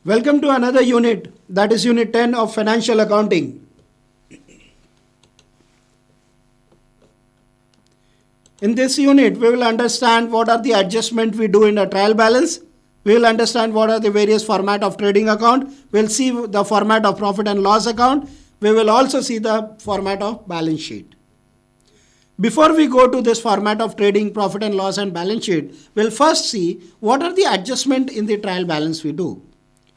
Welcome to another unit, that is Unit 10 of Financial Accounting. In this unit, we will understand what are the adjustments we do in a trial balance. We will understand what are the various format of trading account. We will see the format of profit and loss account. We will also see the format of balance sheet. Before we go to this format of trading, profit and loss and balance sheet, we'll first see what are the adjustment in the trial balance we do.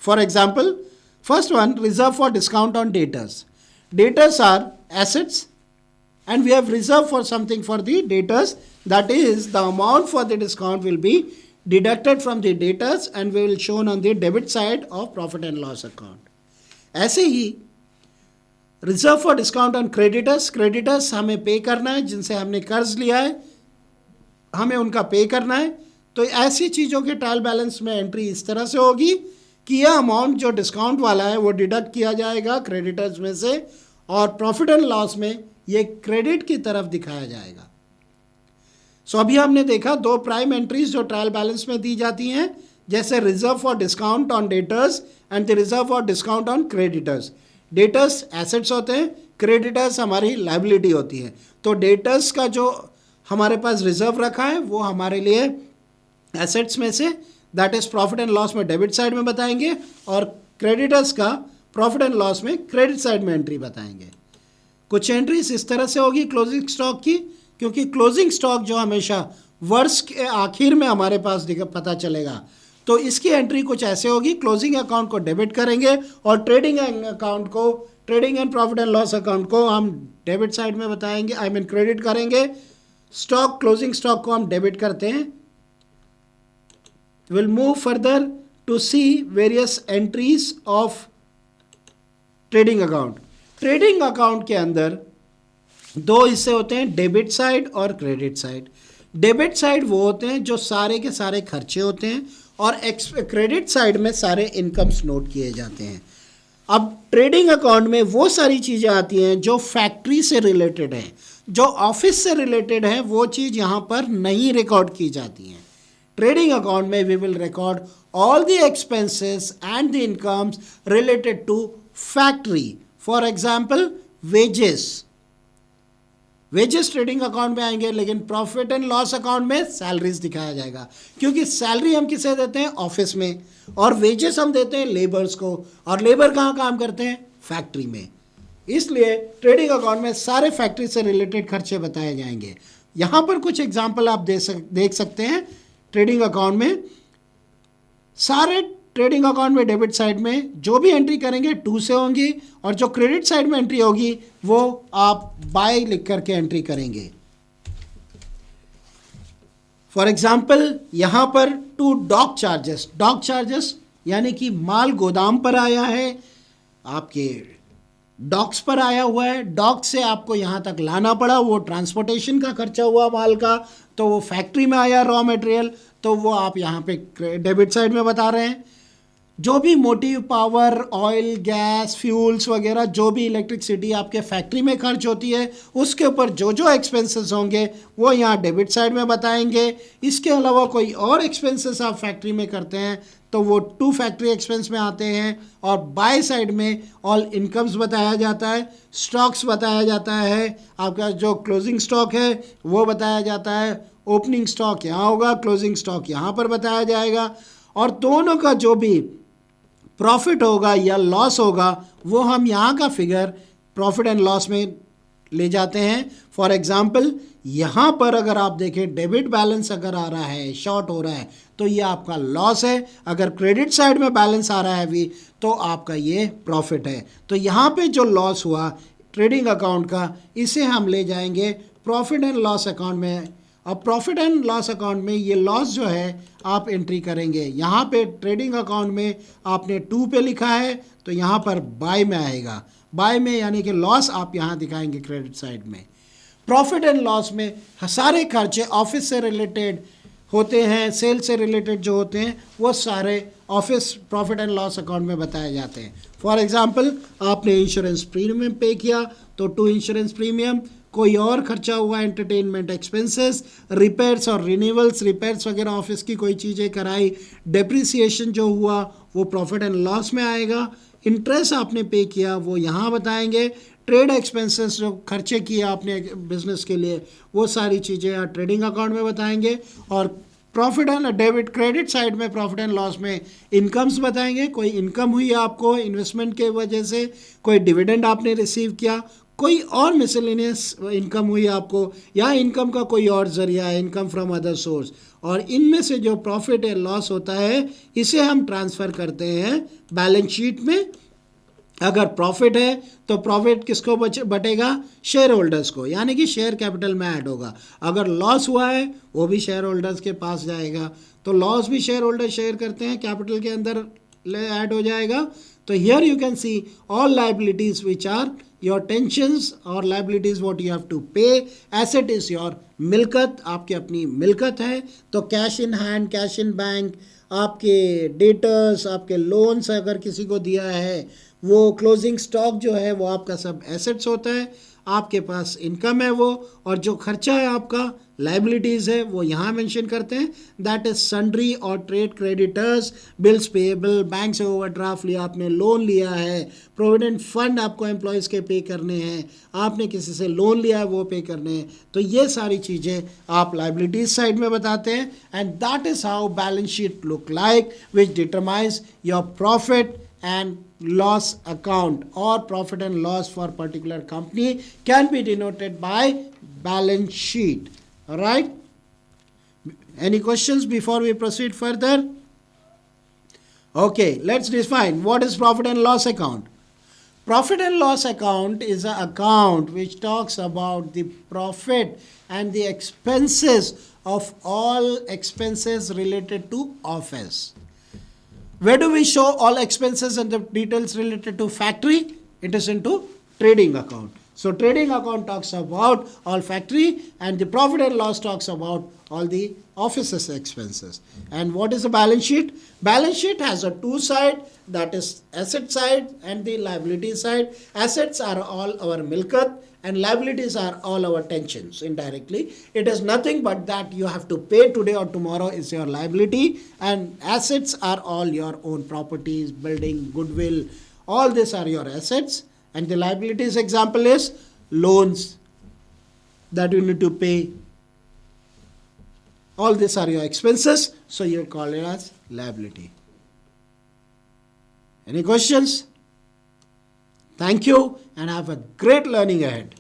For example, first one, reserve for discount on debtors. Debtors are assets and we have reserved for something for the debtors. That is, the amount for the discount will be deducted from the debtors and will shown on the debit side of profit and loss account. ऐसे ही reserve for discount on creditors, creditors हमें pay करना है, जिनसे हमने कर्ज लिया है, हमें उनका पे करना है. तो ऐसी चीज़ों के ट्रायल बैलेंस में एंट्री इस तरह से होगी कि यह अमाउंट जो डिस्काउंट वाला है वो डिडक्ट किया जाएगा क्रेडिटर्स में से और प्रॉफिट एंड लॉस में ये क्रेडिट की तरफ दिखाया जाएगा. सो अभी हमने देखा दो प्राइम एंट्रीज जो ट्रायल बैलेंस में दी जाती हैं, जैसे reserve for discount on debtors and the reserve for discount on creditors. Debtors assets होते हैं, क्रेडिटर्स हमारी लाइबिलिटी होती है. तो डेटर्स का जो हमारे पास रिजर्व रखा है वो हमारे लिए एसेट्स में से, that is profit and loss में डेबिट साइड में बताएंगे, और क्रेडिटर्स का प्रॉफिट एंड लॉस में क्रेडिट साइड में एंट्री बताएंगे. कुछ एंट्रीज इस तरह से होगी क्लोजिंग स्टॉक की, क्योंकि क्लोजिंग स्टॉक जो हमेशा वर्ष के आखिर में हमारे पास पता चलेगा, तो इसकी एंट्री कुछ ऐसे होगी. क्लोजिंग अकाउंट को डेबिट करेंगे और ट्रेडिंग अकाउंट को, trading and profit and loss account को हम डेबिट साइड में बताएंगे, आई मीन क्रेडिट करेंगे. स्टॉक, क्लोजिंग स्टॉक को हम डेबिट करते हैं. Will move further to see various entries of trading account. Trading account के अंदर दो हिस्से होते हैं, डेबिट साइड और क्रेडिट साइड. डेबिट साइड वो होते हैं जो सारे के सारे खर्चे होते हैं और क्रेडिट साइड में सारे इनकम्स नोट किए जाते हैं. अब ट्रेडिंग अकाउंट में वो सारी चीज़ें आती हैं जो फैक्ट्री से रिलेटेड हैं, जो ऑफिस से रिलेटेड है, वो चीज़ यहाँ पर नहीं रिकॉर्ड की जाती हैं. ट्रेडिंग अकाउंट में we will record all the expenses and the incomes related to factory. For example wages, wages trading account में आएंगे, लेकिन प्रॉफिट एंड लॉस अकाउंट में सैलरीज दिखाया जाएगा, क्योंकि सैलरी हम किसे देते हैं, ऑफिस में, और वेजेस हम देते हैं लेबर्स को, और लेबर कहाँ काम करते हैं, फैक्ट्री में. इसलिए ट्रेडिंग अकाउंट में सारे फैक्ट्री से रिलेटेड खर्चे बताए जाएंगे. यहाँ पर कुछ एग्जाम्पल आप देख सकते हैं. ट्रेडिंग अकाउंट में सारे ट्रेडिंग अकाउंट में डेबिट साइड में जो भी एंट्री करेंगे 2 से होंगी, और जो क्रेडिट साइड में एंट्री होगी वो आप बाय लिख करके एंट्री करेंगे. फॉर एग्जाम्पल यहाँ पर 2 डॉक चार्जेस. डॉक चार्जेस यानी कि माल गोदाम पर आया है, आपके डॉक्स पर आया हुआ है, डॉक से आपको यहाँ तक लाना पड़ा, वो ट्रांसपोर्टेशन का खर्चा हुआ माल का, तो वो फैक्ट्री में आया रॉ मटेरियल, तो वो आप यहाँ पे डेबिट साइड में बता रहे हैं. जो भी motive power, oil, gas, fuels वगैरह, जो भी इलेक्ट्रिसिटी आपके फैक्ट्री में खर्च होती है, उसके ऊपर जो जो एक्सपेंसेस होंगे वो यहाँ डेबिट साइड में बताएंगे. इसके अलावा कोई और एक्सपेंसेस आप फैक्ट्री में करते हैं तो वो टू फैक्ट्री एक्सपेंस में आते हैं. और बाय साइड में ऑल इनकम्स बताया जाता है, स्टॉक्स बताया जाता है, आपका जो क्लोजिंग स्टॉक है वो बताया जाता है. ओपनिंग स्टॉक यहाँ होगा, क्लोजिंग स्टॉक यहाँ पर बताया जाएगा, और दोनों का जो भी प्रॉफिट होगा या लॉस होगा वो हम यहाँ का फिगर प्रॉफिट एंड लॉस में ले जाते हैं. फॉर एग्जाम्पल यहाँ पर अगर आप देखें डेबिट बैलेंस अगर आ रहा है, शॉर्ट हो रहा है, तो ये आपका लॉस है. अगर क्रेडिट साइड में बैलेंस आ रहा है अभी, तो आपका ये प्रॉफिट है. तो यहाँ पे जो लॉस हुआ ट्रेडिंग अकाउंट का, इसे हम ले जाएंगे प्रॉफिट एंड लॉस अकाउंट में. अब प्रॉफिट एंड लॉस अकाउंट में ये लॉस जो है आप एंट्री करेंगे. यहाँ पे ट्रेडिंग अकाउंट में आपने 2 पे लिखा है, तो यहाँ पर बाय में आएगा. बाय में यानी कि लॉस आप यहाँ दिखाएंगे क्रेडिट साइड में. प्रॉफिट एंड लॉस में सारे खर्चे ऑफिस से रिलेटेड होते हैं, सेल से रिलेटेड जो होते हैं वो सारे office profit and loss account में बताए जाते हैं. फॉर एग्जांपल आपने इंश्योरेंस प्रीमियम पे किया तो टू इंश्योरेंस प्रीमियम, कोई और खर्चा हुआ एंटरटेनमेंट एक्सपेंसेस, रिपेयर्स और रिन्यूअल्स, रिपेयर्स वगैरह ऑफिस की कोई चीज़ें कराई, डेप्रिसिएशन जो हुआ वो प्रॉफिट एंड लॉस में आएगा, इंटरेस्ट आपने पे किया वो यहाँ बताएंगे, ट्रेड एक्सपेंसेस जो खर्चे किए आपने बिजनेस के लिए वो सारी चीज़ें आप ट्रेडिंग अकाउंट में बताएंगे, और profit and debit credit side में प्रॉफिट एंड लॉस में इनकम्स बताएंगे, कोई इनकम हुई आपको इन्वेस्टमेंट के वजह से, कोई डिविडेंड आपने रिसीव किया, कोई और मिसलेनियस इनकम हुई आपको, या इनकम का कोई और जरिया है, इनकम फ्रॉम अदर सोर्स, और इनमें से जो प्रॉफिट या लॉस होता है इसे हम ट्रांसफ़र करते हैं बैलेंस शीट में। अगर प्रॉफिट है तो प्रॉफिट किसको बटेगा, शेयर होल्डर्स को, यानी कि शेयर कैपिटल में ऐड होगा। अगर लॉस हुआ है वो भी शेयर होल्डर्स के पास जाएगा, तो लॉस भी शेयर होल्डर शेयर करते हैं, कैपिटल के अंदर ऐड हो जाएगा। तो here you can see all liabilities which are your tensions और liabilities what you have to pay, asset is your मिल्कत, आपकी अपनी मिल्कत है, तो cash in hand, cash in bank, आपके डेटर्स, आपके लोन्स अगर किसी को दिया है, वो क्लोजिंग स्टॉक जो है वो आपका सब एसेट्स होता है, आपके पास इनकम है वो, और जो खर्चा है आपका लाइबिलिटीज़ है वो यहाँ मेंशन करते हैं, दैट इज सन्ड्री और trade creditors, bills payable, bank से ओवरड्राफ्ट लिया आपने, लोन लिया है, प्रोविडेंट फंड आपको एम्प्लॉयज़ के पे करने हैं, आपने किसी से लोन लिया है वो पे करने हैं, तो ये सारी चीज़ें आप लाइबिलिटीज साइड में बताते हैं, and that is how balance sheet look like which determines your profit and loss account or profit and loss for particular company can be denoted by balance sheet. All right, any questions before we proceed further? Okay, let's define what is profit and loss account. Profit and loss account is an account which talks about the profit and the expenses of all expenses related to office. Where do we show all expenses and the details related to factory? It is into trading account. So trading account talks about all factory, and the profit and loss talks about all the offices expenses. And what is a balance sheet? Balance sheet has a two side, that is asset side and the liability side. Assets are all our milkat and liabilities are all our tensions indirectly. It is nothing but that you have to pay today or tomorrow is your liability, and assets are all your own properties, building, goodwill, all these are your assets, and the liabilities example is loans that you need to pay. All these are your expenses, so you call it as liability. Any questions? Thank you and have a great learning ahead.